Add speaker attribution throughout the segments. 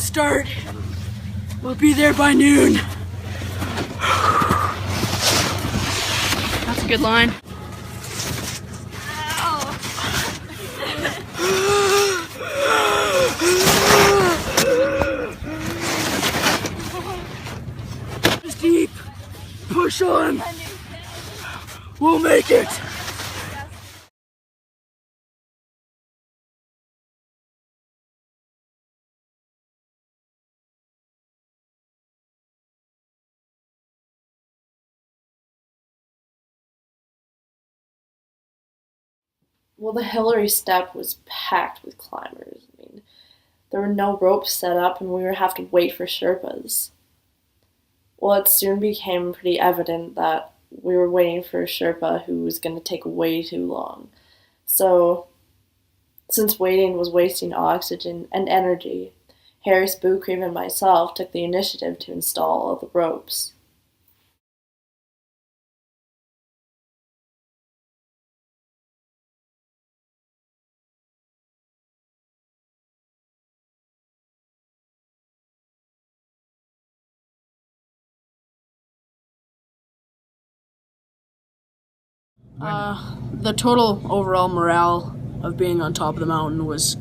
Speaker 1: start. We'll be there by noon. That's a good line. It's deep. Push on. We'll make it.
Speaker 2: Well, the Hillary step was packed with climbers. I mean, there were no ropes set up and we would have to wait for Sherpas. Well, it soon became pretty evident that we were waiting for a Sherpa who was going to take way too long. So, since waiting was wasting oxygen and energy, Harris, Boo Cream, and myself took the initiative to install all the ropes.
Speaker 1: The total overall morale of being on top of the mountain was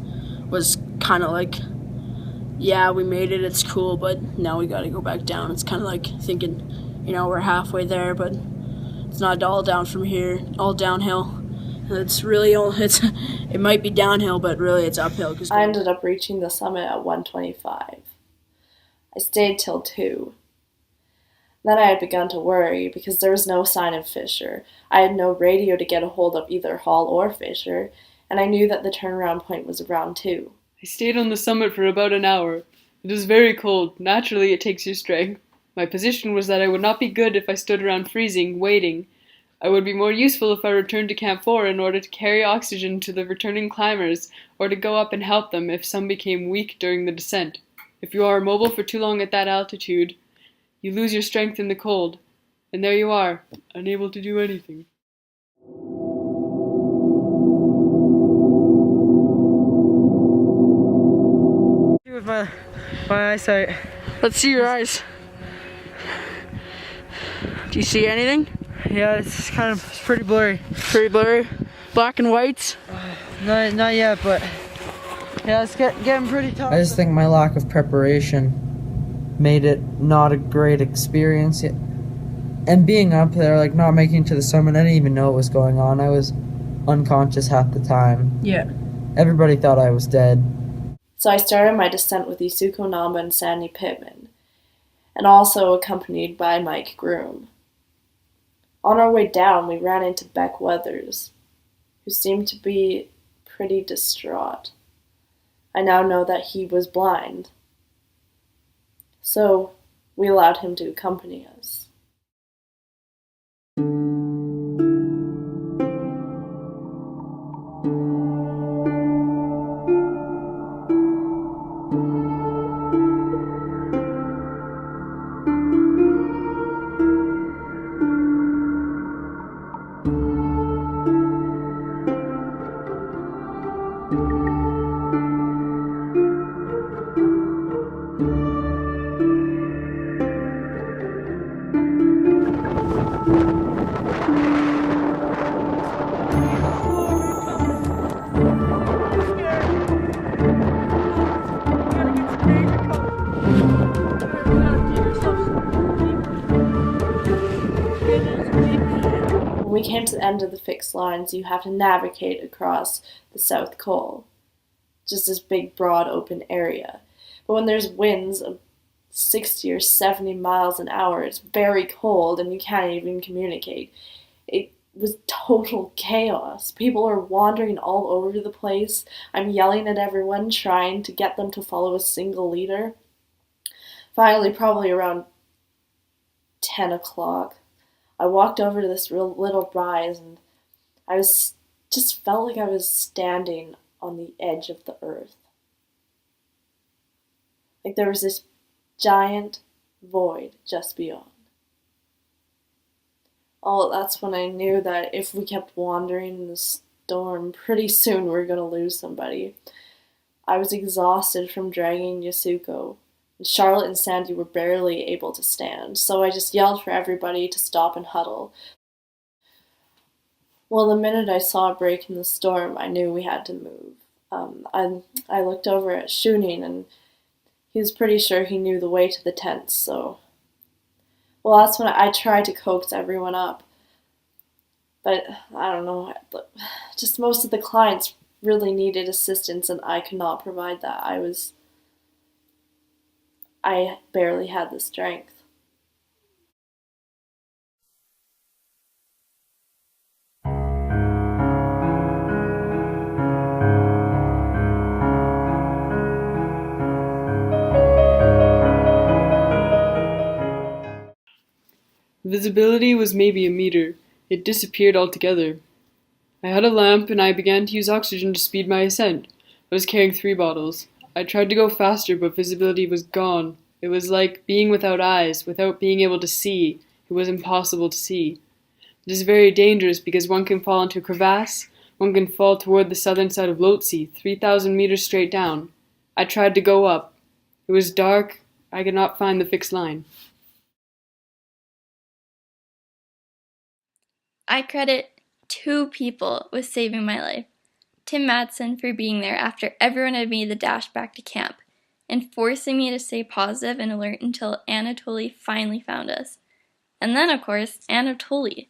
Speaker 1: kind of like, yeah, we made it, it's cool, but now we gotta go back down. It's kind of like thinking, we're halfway there, but it's not all down from here, all downhill. It's really it might be downhill, but really it's uphill.
Speaker 2: I ended up reaching the summit at 1:25. I stayed till 2. Then I had begun to worry because there was no sign of Fisher. I had no radio to get a hold of either Hall or Fisher, and I knew that the turnaround point was around 2.
Speaker 3: I stayed on the summit for about an hour. It was very cold. Naturally, it takes your strength. My position was that I would not be good if I stood around freezing, waiting. I would be more useful if I returned to Camp 4 in order to carry oxygen to the returning climbers, or to go up and help them if some became weak during the descent. If you are immobile for too long at that altitude, you lose your strength in the cold, and there you are, unable to do anything.
Speaker 4: With my eyesight.
Speaker 1: Let's see your eyes. Do you see anything?
Speaker 4: Yeah, it's pretty blurry.
Speaker 1: Pretty blurry? Black and whites?
Speaker 4: Not yet, but yeah, it's getting pretty tough.
Speaker 5: I just think my lack of preparation made it not a great experience. And being up there, like not making it to the summit, I didn't even know what was going on. I was unconscious half the time.
Speaker 1: Yeah.
Speaker 5: Everybody thought I was dead.
Speaker 2: So I started my descent with Isuko Namba and Sandy Pittman, and also accompanied by Mike Groom. On our way down, we ran into Beck Weathers, who seemed to be pretty distraught. I now know that he was blind, so we allowed him to accompany us. When we came to the end of the fixed lines, you have to navigate across the South Col. Just this big, broad, open area. But when there's winds of 60 or 70 miles an hour, it's very cold and you can't even communicate. It was total chaos. People are wandering all over the place. I'm yelling at everyone, trying to get them to follow a single leader. Finally, probably around 10 o'clock, I walked over to this real little rise and just felt like I was standing on the edge of the earth. Like there was this giant void just beyond. Oh, that's when I knew that if we kept wandering in the storm, pretty soon we were going to lose somebody. I was exhausted from dragging Yasuko. Charlotte and Sandy were barely able to stand, so I just yelled for everybody to stop and huddle. Well, the minute I saw a break in the storm, I knew we had to move. I looked over at Shunin, and he was pretty sure he knew the way to the tents, so... Well, that's when I tried to coax everyone up. But, I don't know, just most of the clients really needed assistance, and I could not provide that. I barely had the strength.
Speaker 3: Visibility was maybe a meter. It disappeared altogether. I had a lamp and I began to use oxygen to speed my ascent. I was carrying 3 bottles. I tried to go faster, but visibility was gone. It was like being without eyes, without being able to see. It was impossible to see. It is very dangerous because one can fall into a crevasse, one can fall toward the southern side of Lhotse, 3,000 meters straight down. I tried to go up. It was dark. I could not find the fixed line.
Speaker 6: I credit 2 people with saving my life. Tim Madsen for being there after everyone had made the dash back to camp, and forcing me to stay positive and alert until Anatoly finally found us. And then, of course, Anatoly,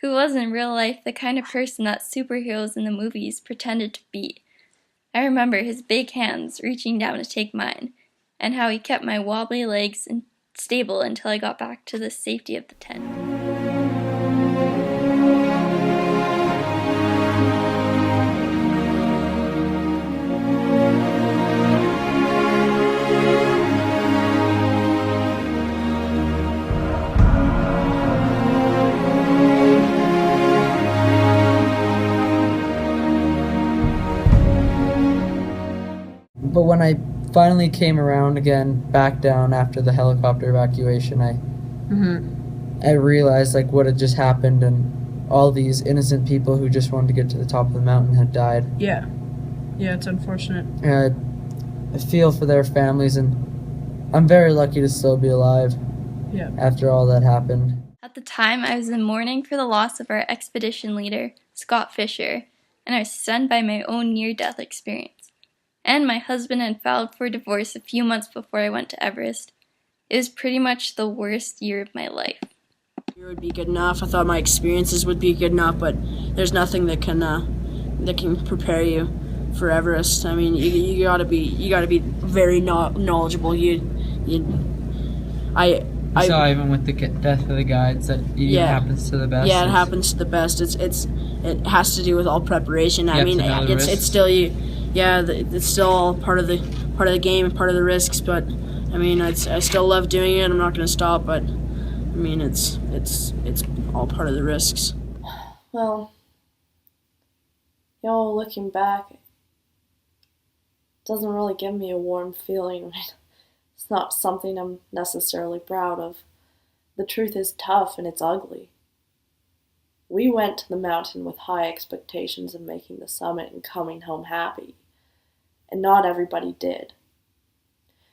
Speaker 6: who was in real life the kind of person that superheroes in the movies pretended to be. I remember his big hands reaching down to take mine, and how he kept my wobbly legs stable until I got back to the safety of the tent.
Speaker 5: But when I finally came around again, back down after the helicopter evacuation, I realized like what had just happened, and all these innocent people who just wanted to get to the top of the mountain had died.
Speaker 1: Yeah, it's unfortunate.
Speaker 5: I feel for their families, and I'm very lucky to still be alive.
Speaker 1: Yeah.
Speaker 5: After all that happened.
Speaker 6: At the time, I was in mourning for the loss of our expedition leader, Scott Fisher, and I was stunned by my own near-death experience. And my husband had filed for divorce a few months before I went to Everest. It was pretty much the worst year of my life.
Speaker 1: It would be good enough. I thought my experiences would be good enough, but there's nothing that can prepare you for Everest. I mean, you gotta be very knowledgeable.
Speaker 5: I saw even with the death of the guides that it happens to the best.
Speaker 1: Yeah, it happens to the best. It has to do with all preparation. I mean, it's still you. Yeah, it's still all part of the game and part of the risks. But I mean, I still love doing it. I'm not going to stop. But I mean, it's all part of the risks.
Speaker 2: Well, looking back, it doesn't really give me a warm feeling. It's not something I'm necessarily proud of. The truth is tough and it's ugly. We went to the mountain with high expectations of making the summit and coming home happy. And not everybody did.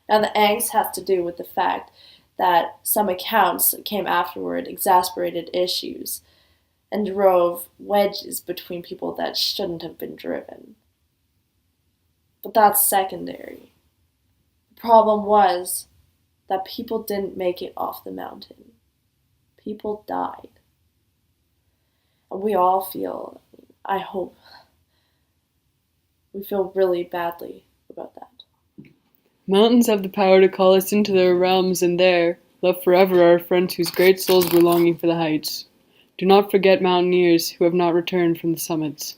Speaker 2: Now the angst has to do with the fact that some accounts that came afterward exasperated issues and drove wedges between people that shouldn't have been driven. But that's secondary. The problem was that people didn't make it off the mountain. People died. And we all feel, I hope, we feel really badly about that.
Speaker 3: Mountains have the power to call us into their realms, and there, love forever our friends whose great souls were longing for the heights. Do not forget mountaineers who have not returned from the summits.